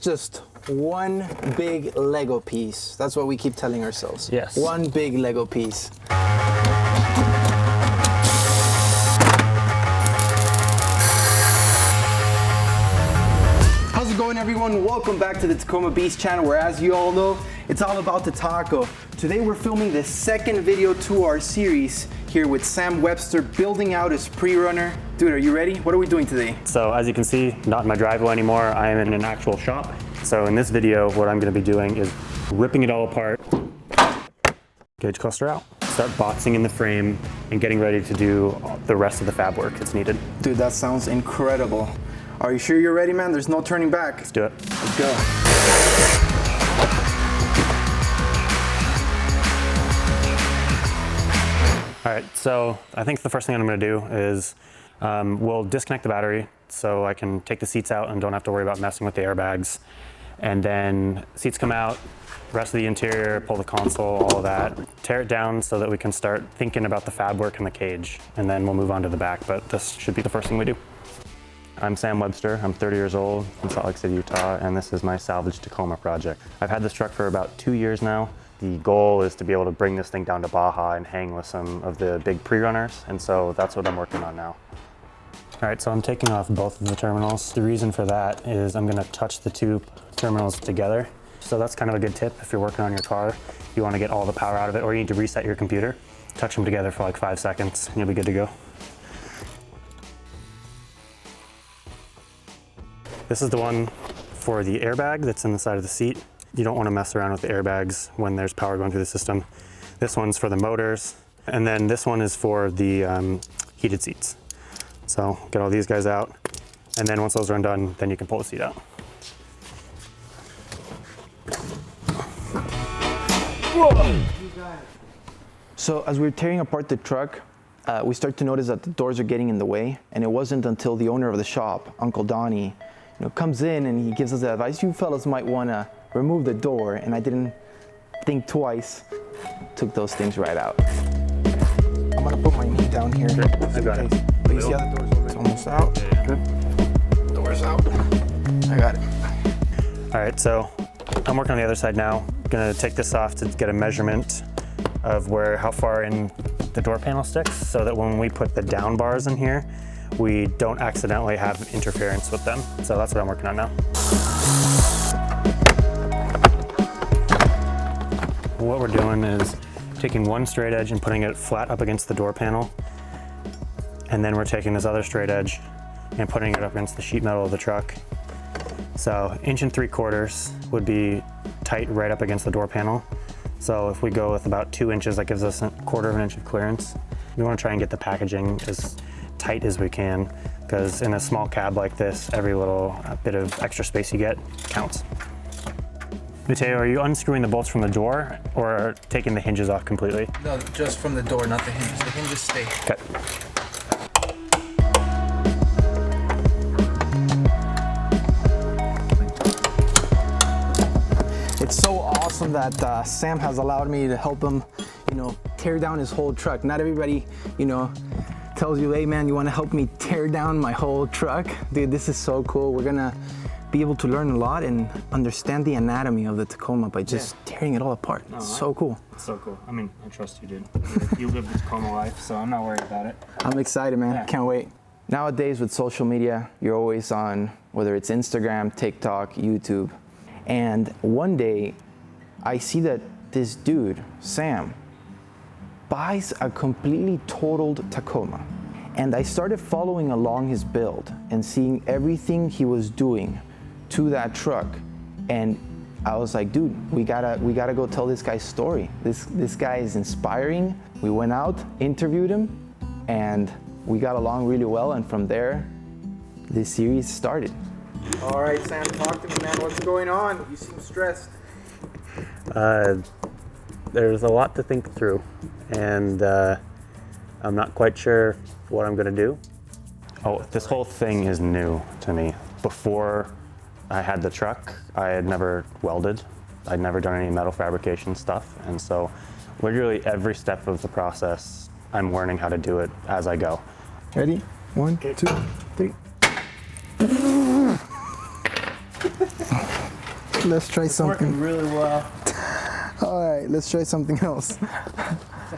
Just one big Lego piece. That's what we keep telling ourselves. Yes. One big Lego piece. How's it going, everyone? Welcome back to the TacomaBeast channel, where, as you all know, it's all about the taco. Today we're filming the second video to our series here with Sam Webster building out his pre-runner. Dude, are you ready? What are we doing today? So as you can see, not in my driveway anymore. I am in an actual shop. So in this video, what I'm going to be doing is ripping it all apart, gauge cluster out, start boxing in the frame, and getting ready to do the rest of the fab work that's needed. Dude, that sounds incredible. Are you sure you're ready, man? There's no turning back. Let's do it. Let's go. All right, so I think the first thing I'm going to do is we'll disconnect the battery so I can take the seats out and don't have to worry about messing with the airbags. And then seats come out, rest of the interior, pull the console, all of that, tear it down so that we can start thinking about the fab work and the cage. And then we'll move on to the back, but this should be the first thing we do. I'm Sam Webster. I'm 30 years old from Salt Lake City, Utah, and this is my salvage Tacoma project. I've had this truck for about 2 years now. The goal is to be able to bring this thing down to Baja and hang with some of the big pre-runners, and so that's what I'm working on now. All right, so I'm taking off both of the terminals. The reason for that is I'm gonna touch the two terminals together. So that's kind of a good tip if you're working on your car. You wanna get all the power out of it, or you need to reset your computer. Touch them together for like 5 seconds, and you'll be good to go. This is the one for the airbag that's in the side of the seat. You don't want to mess around with the airbags when there's power going through the system. This one's for the motors, and then this one is for the heated seats. So get all these guys out, and then once those are done, then you can pull the seat out. Whoa. So as we were tearing apart the truck, we start to notice that the doors are getting in the way, and it wasn't until the owner of the shop, Uncle Donnie, comes in and he gives us the advice, you fellas might want to remove the door, and I didn't think twice, took those things right out. I'm gonna put my knee down here. Sure, I got it. But you see how the door's open? It's almost out. Yeah. Good. Door's out. I got it. All right, so I'm working on the other side now. Gonna take this off to get a measurement of how far in the door panel sticks, so that when we put the down bars in here, we don't accidentally have interference with them. So that's what I'm working on now. What we're doing is taking one straight edge and putting it flat up against the door panel. And then we're taking this other straight edge and putting it up against the sheet metal of the truck. So 1 3/4 would be tight right up against the door panel. So if we go with about 2 inches, that gives us 1/4 inch of clearance. We want to try and get the packaging as tight as we can, because in a small cab like this, every little bit of extra space you get counts. Mateo, are you unscrewing the bolts from the door or taking the hinges off completely? No, just from the door, not the hinges. The hinges stay. Okay. It's so awesome that Sam has allowed me to help him, tear down his whole truck. Not everybody, tells you, hey man, you want to help me tear down my whole truck? Dude, this is so cool. We're gonna be able to learn a lot and understand the anatomy of the Tacoma by just tearing it all apart. It's so cool. It's so cool. I mean, I trust you, dude. You live the Tacoma life, so I'm not worried about it. I'm excited, man. Yeah. Can't wait. Nowadays with social media, you're always on, whether it's Instagram, TikTok, YouTube. And one day, I see that this dude, Sam, buys a completely totaled Tacoma. And I started following along his build and seeing everything he was doing to that truck. And I was like, dude, we gotta go tell this guy's story. This guy is inspiring. We went out, interviewed him, and we got along really well. And from there, this series started. All right, Sam, talk to me, man. What's going on? You seem stressed. There's a lot to think through, and I'm not quite sure what I'm gonna do. Oh, this whole thing is new to me. Before I had the truck, I had never welded. I'd never done any metal fabrication stuff, and so literally every step of the process, I'm learning how to do it as I go. Ready? 1, 2, 3. Let's try something. Working really well. All right, let's try something else.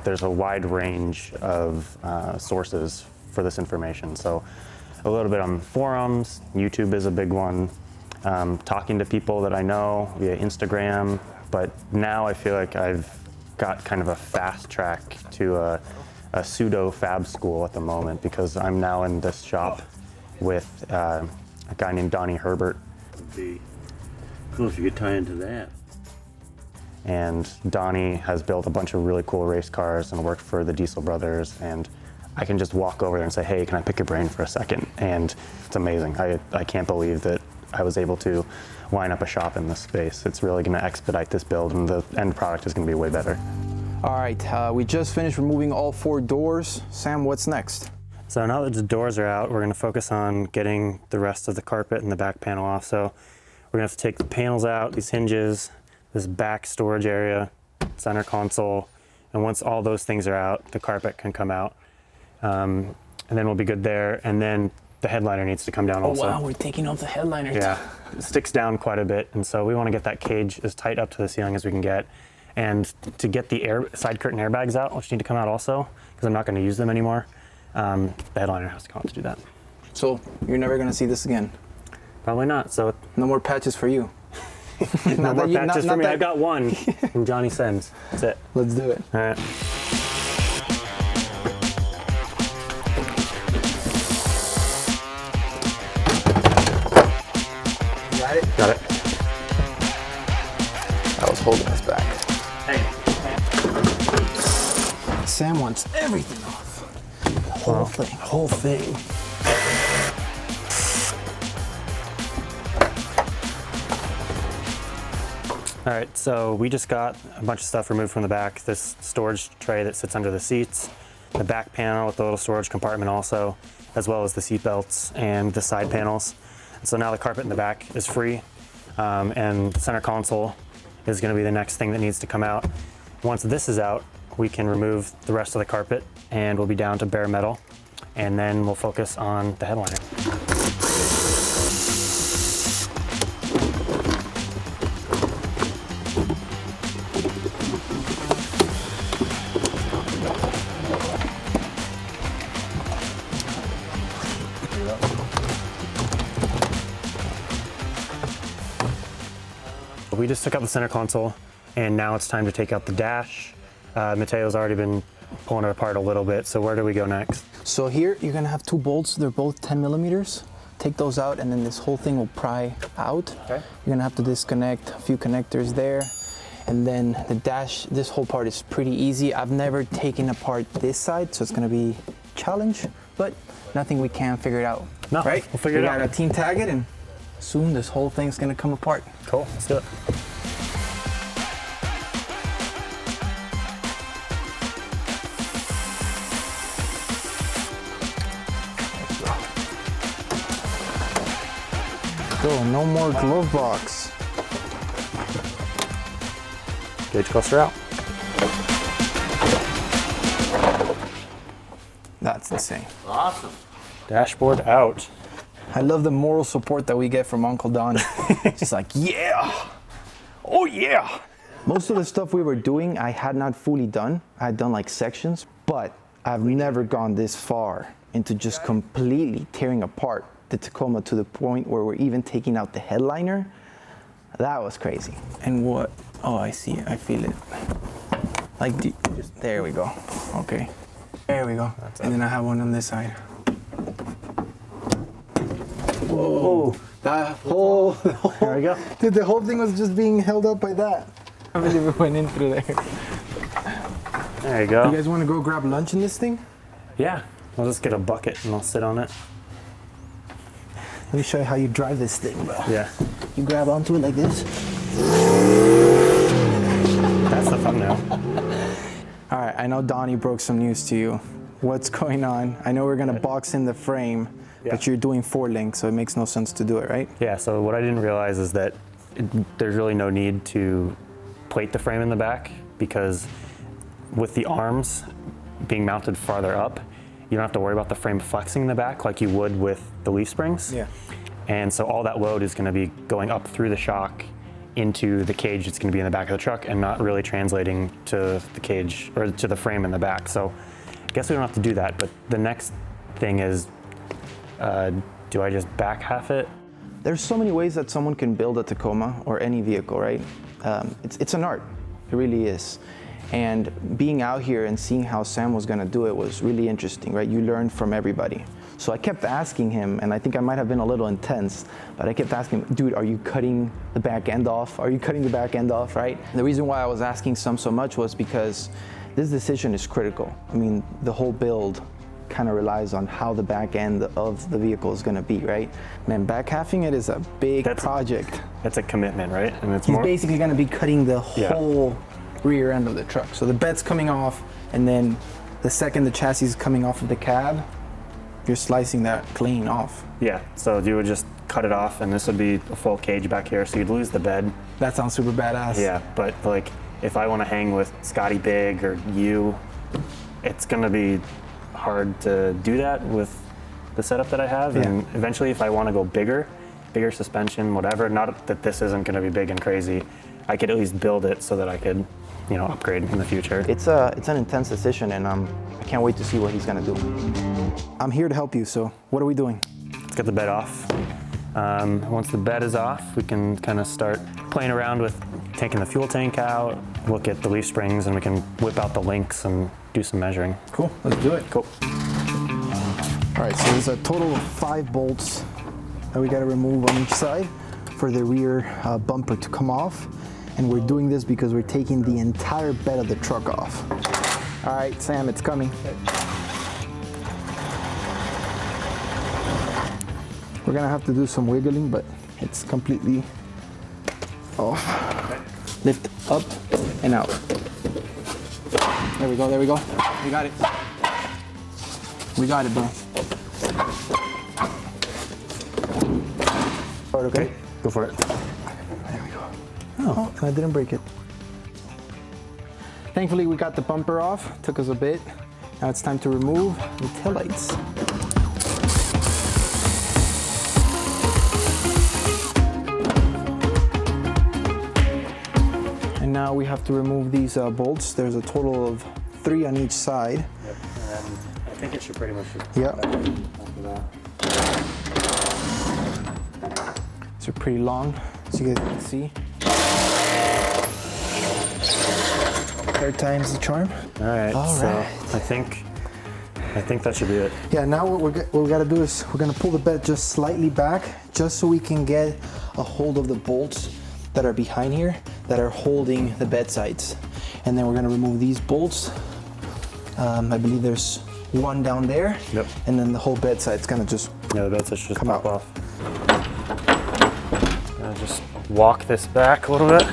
There's a wide range of sources for this information. So a little bit on forums, YouTube is a big one, talking to people that I know via Instagram, but now I feel like I've got kind of a fast track to a pseudo fab school at the moment, because I'm now in this shop with a guy named Donnie Herbert. It'd be cool if you could tie into that. And Donnie has built a bunch of really cool race cars and worked for the Diesel Brothers, and I can just walk over there and say, hey, can I pick your brain for a second? And it's amazing. I can't believe that I was able to line up a shop in this space. It's really going to expedite this build, and the end product is going to be way better. All right, we just finished removing all 4 doors. Sam, what's next? So now that the doors are out, we're going to focus on getting the rest of the carpet and the back panel off. So we're going to have to take the panels out, these hinges, this back storage area, center console, and once all those things are out, the carpet can come out. And then we'll be good there. And then the headliner needs to come down also. Oh wow, we're taking off the headliner. Yeah, it sticks down quite a bit, and so we want to get that cage as tight up to the ceiling as we can get. And to get the side curtain airbags out, which need to come out also, because I'm not going to use them anymore, the headliner has to come out to do that. So you're never going to see this again? Probably not, so... No more patches for you. No more patches for me. I've got one from Johnny Sims. That's it. Let's do it. All right. Got it? Got it. I was holding us back. Hey. Sam wants everything off. The whole thing. Whole thing. All right, so we just got a bunch of stuff removed from the back. This storage tray that sits under the seats, the back panel with the little storage compartment also, as well as the seat belts and the side panels. So now the carpet in the back is free, and the center console is going to be the next thing that needs to come out. Once this is out, we can remove the rest of the carpet and we'll be down to bare metal, and then we'll focus on the headliner. We just took out the center console, and now it's time to take out the dash. Mateo's already been pulling it apart a little bit, so where do we go next? So here you're gonna have 2 bolts. They're both 10 millimeters. Take those out, and then this whole thing will pry out. Okay. You're gonna have to disconnect a few connectors there. And then the dash, this whole part is pretty easy. I've never taken apart this side, so it's gonna be a challenge, but nothing we can't figure it out. No, right? We'll figure it out. We gotta team tag it, and soon this whole thing's gonna come apart. Cool, let's do it. Go, no more glove box. Gauge cluster out. That's insane. Awesome. Dashboard out. I love the moral support that we get from Uncle Don. Just like, yeah, oh yeah. Most of the stuff we were doing, I had not fully done. I had done like sections, but I've never gone this far into just completely tearing apart the Tacoma to the point where we're even taking out the headliner. That was crazy. And what, oh, I see it, I feel it. Like, there we go, okay. There we go, and then I have one on this side. Whoa, that whole, There we go. Dude, the whole thing was just being held up by that. I believe it went in through there. There you go. You guys want to go grab lunch in this thing? Yeah, I'll just get a bucket and I'll sit on it. Let me show you how you drive this thing, bro. Yeah. You grab onto it like this. That's the thumbnail. All right, I know Donnie broke some news to you. What's going on? I know we're gonna box in the frame, but you're doing 4 links, so it makes no sense to do it, right? Yeah, so what I didn't realize is that there's really no need to plate the frame in the back, because with the arms being mounted farther up, you don't have to worry about the frame flexing in the back like you would with the leaf springs. Yeah. And so all that load is going to be going up through the shock into the cage that's going to be in the back of the truck and not really translating to the cage or to the frame in the back. So I guess we don't have to do that. But the next thing is, do I just back half it? There's so many ways that someone can build a Tacoma or any vehicle, right? It's an art, it really is. And being out here and seeing how Sam was gonna do it was really interesting, right? You learn from everybody. So I kept asking him, and I think I might have been a little intense, but I kept asking him, dude, are you cutting the back end off? Are you cutting the back end off, right? And the reason why I was asking Sam so much was because this decision is critical. I mean, the whole build kind of relies on how the back end of the vehicle is gonna be, right? Man, back halving it is a big project. That's a commitment, right? And it's He's basically gonna be cutting the whole rear end of the truck. So the bed's coming off, and then the second the chassis is coming off of the cab, you're slicing that clean off. Yeah, so you would just cut it off, and this would be a full cage back here, so you'd lose the bed. That sounds super badass. Yeah, but like if I want to hang with Scotty Big or you, it's gonna be hard to do that with the setup that I have. Yeah. And eventually, if I want to go bigger suspension, whatever, not that this isn't gonna be big and crazy, I could at least build it so that I could, you know, upgrade in the future. It's an intense decision, and I can't wait to see what he's gonna do. I'm here to help you, so what are we doing? Let's get the bed off. Once the bed is off, we can kind of start playing around with taking the fuel tank out, look at the leaf springs, and we can whip out the links and do some measuring. Cool, let's do it. Cool. All right, so there's a total of 5 bolts that we gotta remove on each side for the rear bumper to come off. And we're doing this because we're taking the entire bed of the truck off. All right, Sam, it's coming. We're gonna have to do some wiggling, but it's completely off. Lift up and out. There we go, there we go. We got it. We got it, bro. All right, okay? Go for it. There we go. Oh, and I didn't break it. Thankfully, we got the bumper off. Took us a bit. Now it's time to remove the taillights. And now we have to remove these bolts. There's a total of 3 on each side. Yep. And I think it should pretty much. Yeah. They're pretty long, as you guys can see. 3rd time's the charm. All right. All so right. I think that should be it. Yeah. Now what we gotta do is we're gonna pull the bed just slightly back, just so we can get a hold of the bolts that are behind here that are holding the bed sides. And then we're gonna remove these bolts. I believe there's 1 down there. Yep. And then the whole bed side's gonna just Yeah, the bed should just come pop out. off. Just walk this back a little bit.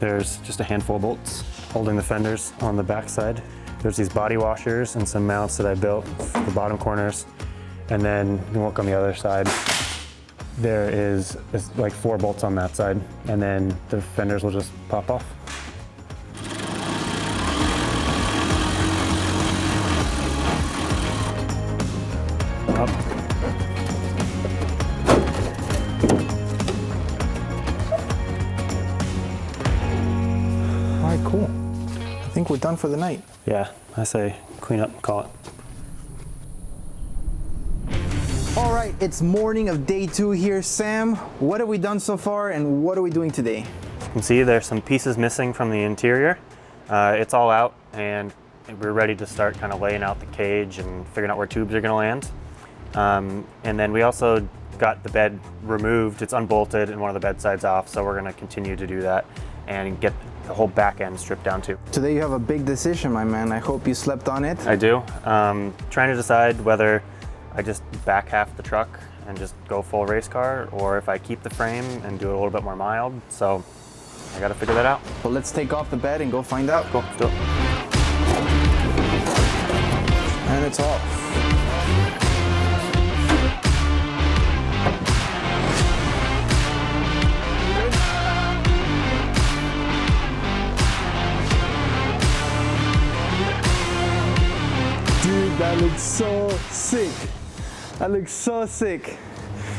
There's just a handful of bolts holding the fenders on the back side. There's these body washers and some mounts that I built for the bottom corners. And then you can look on the other side. There is like 4 bolts on that side, and then the fenders will just pop off. Up. All right, cool. I think we're done for the night. Yeah, I say clean up, call it. All right, it's morning of day 2 here. Sam, what have we done so far, and what are we doing today? You can see there's some pieces missing from the interior. It's all out, and we're ready to start kind of laying out the cage and figuring out where tubes are going to land. And then we also got the bed removed. It's unbolted and one of the bed sides off, so we're going to continue to do that and get the whole back end stripped down too. Today you have a big decision, my man. I hope you slept on it. I do. Trying to decide whether I just back half the truck and just go full race car, or if I keep the frame and do it a little bit more mild. So I got to figure that out. Well, let's take off the bed and go find out. Cool, let's do it. And it's off. Dude, that looks so sick. That looks so sick.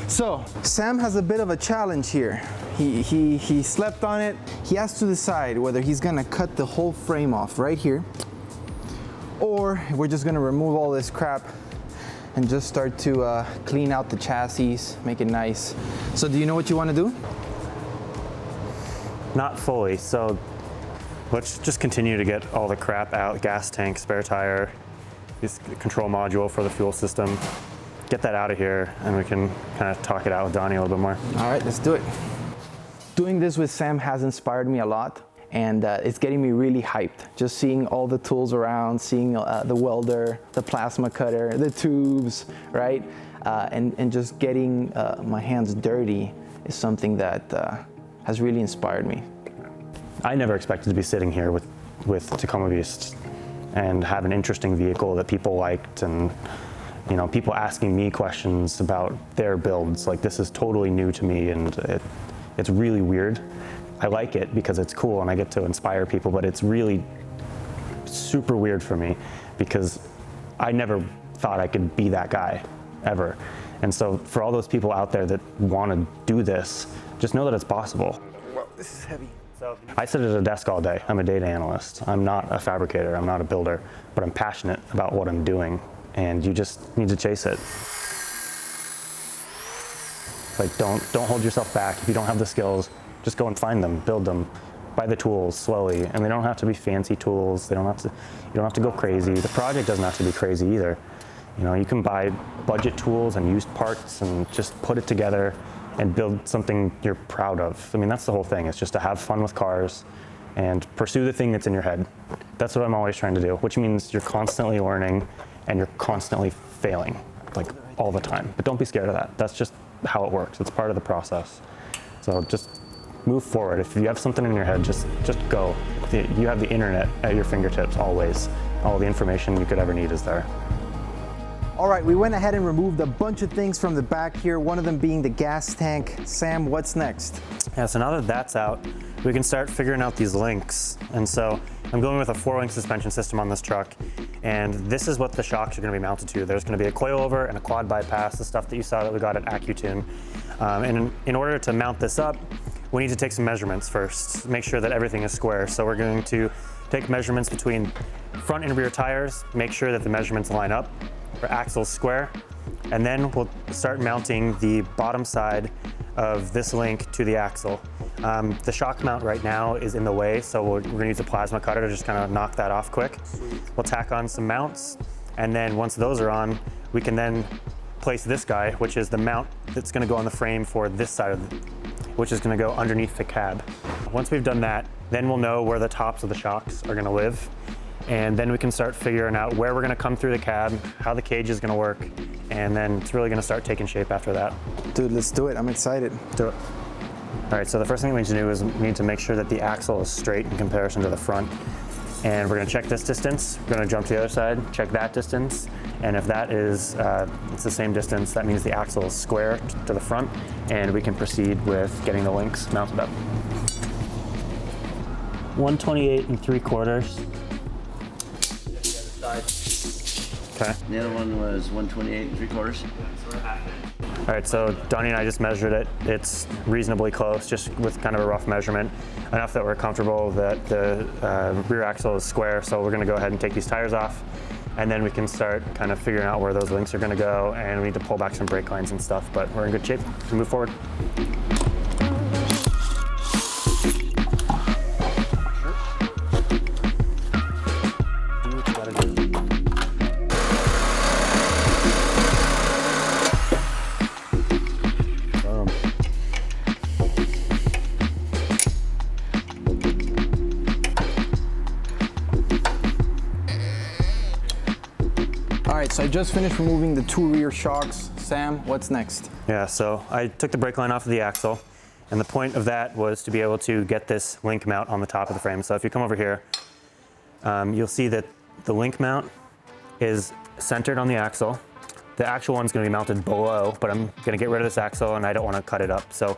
So Sam has a bit of a challenge here. He slept on it. He has to decide whether he's gonna cut the whole frame off right here, or we're just gonna remove all this crap and just start to clean out the chassis, make it nice. So do you know what you wanna do? Not fully, so let's just continue to get all the crap out, gas tank, spare tire, this control module for the fuel system. Get that out of here and we can kind of talk it out with Donnie a little bit more. All right, let's do it. Doing this with Sam has inspired me a lot, and it's getting me really hyped. Just seeing all the tools around, seeing the welder, the plasma cutter, the tubes, right? And just getting my hands dirty is something that has really inspired me. I never expected to be sitting here with TacomaBeast and have an interesting vehicle that people liked, and people asking me questions about their builds. Like, this is totally new to me, and it's really weird. I like it because it's cool and I get to inspire people, but it's really super weird for me because I never thought I could be that guy, ever. And so for all those people out there that want to do this, just know that it's possible. Wow, this is heavy. So I sit at a desk all day. I'm a data analyst. I'm not a fabricator, I'm not a builder, but I'm passionate about what I'm doing. And you just need to chase it. Like, don't hold yourself back. If you don't have the skills, just go and find them, build them, buy the tools slowly. And they don't have to be fancy tools. You don't have to go crazy. The project doesn't have to be crazy either. You can buy budget tools and used parts and just put it together and build something you're proud of. I mean, that's the whole thing. It's just to have fun with cars and pursue the thing that's in your head. That's what I'm always trying to do, which means you're constantly learning and you're constantly failing, like all the time. But don't be scared of that. That's just how it works. It's part of the process. So just move forward. If you have something in your head, just go. You have the internet at your fingertips always. All the information you could ever need is there. All right, we went ahead and removed a bunch of things from the back here, one of them being the gas tank. Sam, what's next? Yeah, so now that that's out, we can start figuring out these links. And so I'm going with a 4-link suspension system on this truck, and this is what the shocks are going to be mounted to. There's going to be a coilover and a quad bypass, the stuff that you saw that we got at AccuTune. And in order to mount this up, we need to take some measurements first, make sure that everything is square. So we're going to take measurements between front and rear tires, make sure that the measurements line up, our axle's square, and then we'll start mounting the bottom side of this link to the axle. The shock mount right now is in the way, so we're gonna use a plasma cutter to just kind of knock that off quick. We'll tack on some mounts, and then once those are on, we can then place this guy, which is the mount that's gonna go on the frame for this side of which is gonna go underneath the cab. Once we've done that, then we'll know where the tops of the shocks are gonna live. And then we can start figuring out where we're gonna come through the cab, how the cage is gonna work, and then it's really gonna start taking shape after that. Dude, let's do it. I'm excited. Do it. All right, so the first thing we need to do is we need to make sure that the axle is straight in comparison to the front. And we're gonna check this distance. We're gonna jump to the other side, check that distance. And if that is, it's the same distance, that means the axle is square to the front, and we can proceed with getting the links mounted up. 128 3/4. Okay. The other one was 128 3/4. All right, so Donnie and I just measured it. It's reasonably close, just with kind of a rough measurement, enough that we're comfortable that the rear axle is square. So we're gonna go ahead and take these tires off, and then we can start kind of figuring out where those links are gonna go, and we need to pull back some brake lines and stuff, but we're in good shape to move forward. All right, so I just finished removing the 2 rear shocks. Sam, what's next? Yeah, so I took the brake line off of the axle, and the point of that was to be able to get this link mount on the top of the frame. So if you come over here, you'll see that the link mount is centered on the axle. The actual one's gonna be mounted below, but I'm gonna get rid of this axle and I don't wanna cut it up. So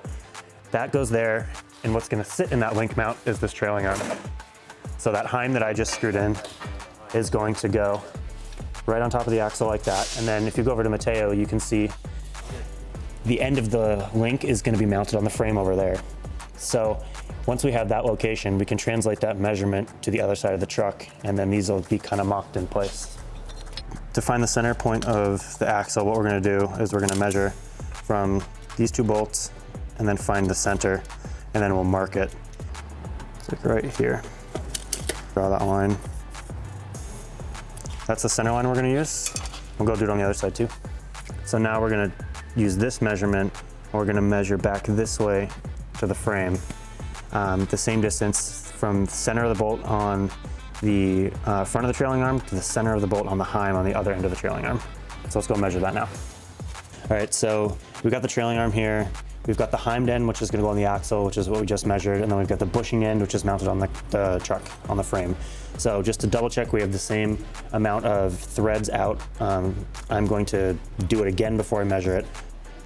that goes there, and what's gonna sit in that link mount is this trailing arm. So that Heim that I just screwed in is going to go right on top of the axle like that. And then if you go over to Mateo, you can see the end of the link is going to be mounted on the frame over there. So once we have that location, we can translate that measurement to the other side of the truck, and then these will be kind of mocked in place. To find the center point of the axle, what we're going to do is we're going to measure from these 2 bolts and then find the center, and then we'll mark it. It's like right here. Draw that line. That's the center line we're going to use. We'll go do it on the other side too. So now we're going to use this measurement, and we're going to measure back this way to the frame, the same distance from the center of the bolt on the front of the trailing arm to the center of the bolt on the heim on the other end of the trailing arm. So let's go measure that now. All right, so we've got the trailing arm here. We've got the heim end, which is going to go on the axle, which is what we just measured, and then we've got the bushing end, which is mounted on the truck, on the frame. So just to double check, we have the same amount of threads out. I'm going to do it again before I measure it,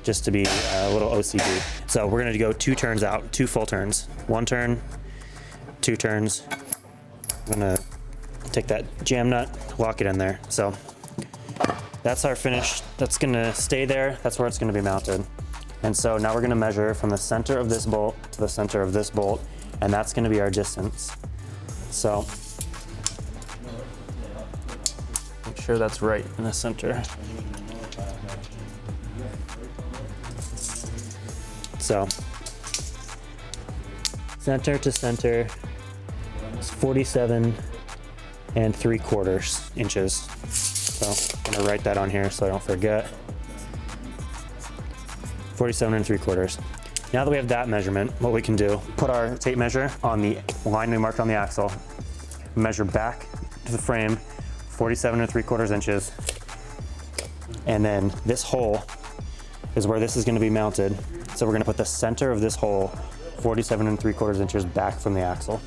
just to be a little OCD. So we're going to go 2 turns out, 2 full turns. 1 turn, 2 turns. I'm going to take that jam nut, lock it in there. So that's our finish. That's going to stay there. That's where it's going to be mounted. And so now we're going to measure from the center of this bolt to the center of this bolt, and that's going to be our distance. So make sure that's right in the center. So center to center is 47 3/4 inches. So I'm gonna write that on here so I don't forget. 47 3/4. Now that we have that measurement, what we can do, put our tape measure on the line we marked on the axle, measure back to the frame, 47 3/4 inches. And then this hole is where this is gonna be mounted. So we're gonna put the center of this hole 47 3/4 inches back from the axle.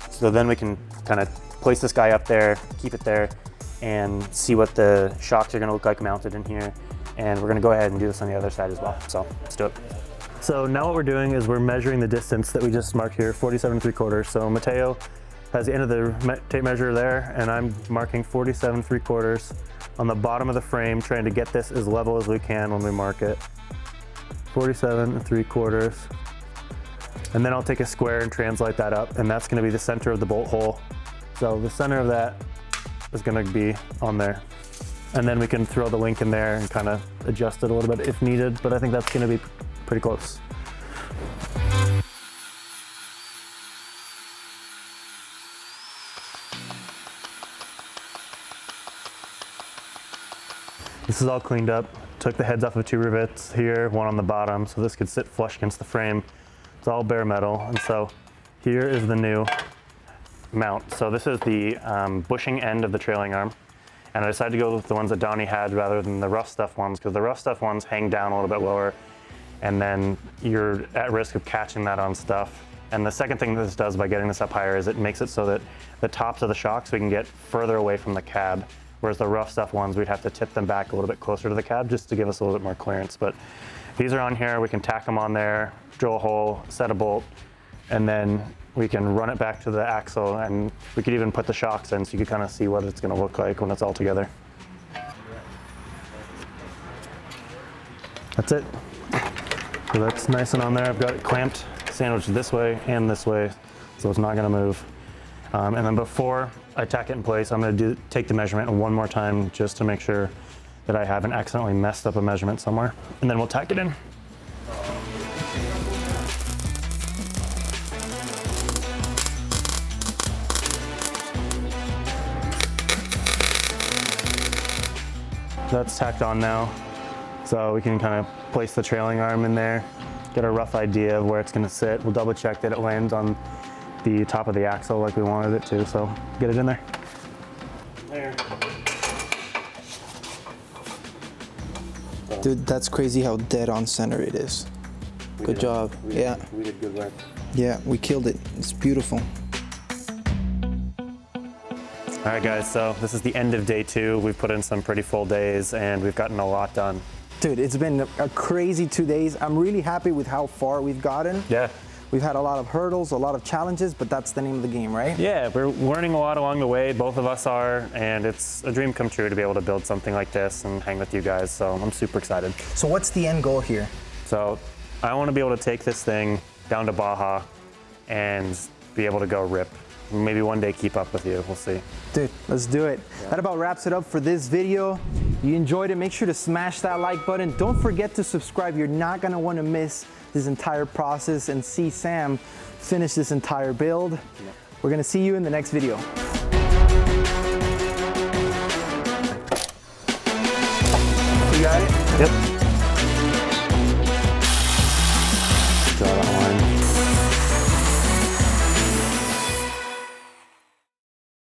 So then we can kind of place this guy up there, keep it there, and see what the shocks are gonna look like mounted in here. And we're gonna go ahead and do this on the other side as well. So let's do it. So now what we're doing is we're measuring the distance that we just marked here, 47 3/4. So Mateo has the end of the tape measure there, and I'm marking 47 3/4 on the bottom of the frame, trying to get this as level as we can when we mark it. 47 3/4. And then I'll take a square and translate that up, and that's gonna be the center of the bolt hole. So the center of that is gonna be on there. And then we can throw the link in there and kind of adjust it a little bit if needed, but I think that's gonna be pretty close. This is all cleaned up. Took the heads off of 2 rivets here, 1 on the bottom, so this could sit flush against the frame. It's all bare metal, and so here is the new mount. So this is the bushing end of the trailing arm, and I decided to go with the ones that Donnie had rather than the rough stuff ones, because the rough stuff ones hang down a little bit lower, and then you're at risk of catching that on stuff. And the second thing this does by getting this up higher is it makes it so that the tops of the shocks we can get further away from the cab, whereas the rough stuff ones, we'd have to tip them back a little bit closer to the cab just to give us a little bit more clearance. But these are on here, we can tack them on there, drill a hole, set a bolt, and then we can run it back to the axle, and we could even put the shocks in so you could kind of see what it's gonna look like when it's all together. That's it. So that's nice and on there. I've got it clamped, sandwiched this way and this way, so it's not gonna move. And then before I tack it in place, I'm gonna take the measurement one more time just to make sure that I haven't accidentally messed up a measurement somewhere. And then we'll tack it in. That's tacked on now. So we can kind of place the trailing arm in there, get a rough idea of where it's gonna sit. We'll double check that it lands on the top of the axle like we wanted it to, so get it in there. There. Dude, that's crazy how dead on center it is. Good job. Yeah. We did good work. Yeah, we killed it. It's beautiful. All right, guys, so this is the end of day 2. We've put in some pretty full days, and we've gotten a lot done. Dude, it's been a crazy 2 days. I'm really happy with how far we've gotten. Yeah. We've had a lot of hurdles, a lot of challenges, but that's the name of the game, right? Yeah, we're learning a lot along the way, both of us are, and it's a dream come true to be able to build something like this and hang with you guys, so I'm super excited. So what's the end goal here? So I want to be able to take this thing down to Baja and be able to go rip. Maybe one day keep up with you, we'll see. Dude, let's do it. That about wraps it up for this video. You enjoyed it, make sure to smash that like button. Don't forget to subscribe. You're not gonna wanna miss this entire process and see Sam finish this entire build. We're gonna see you in the next video.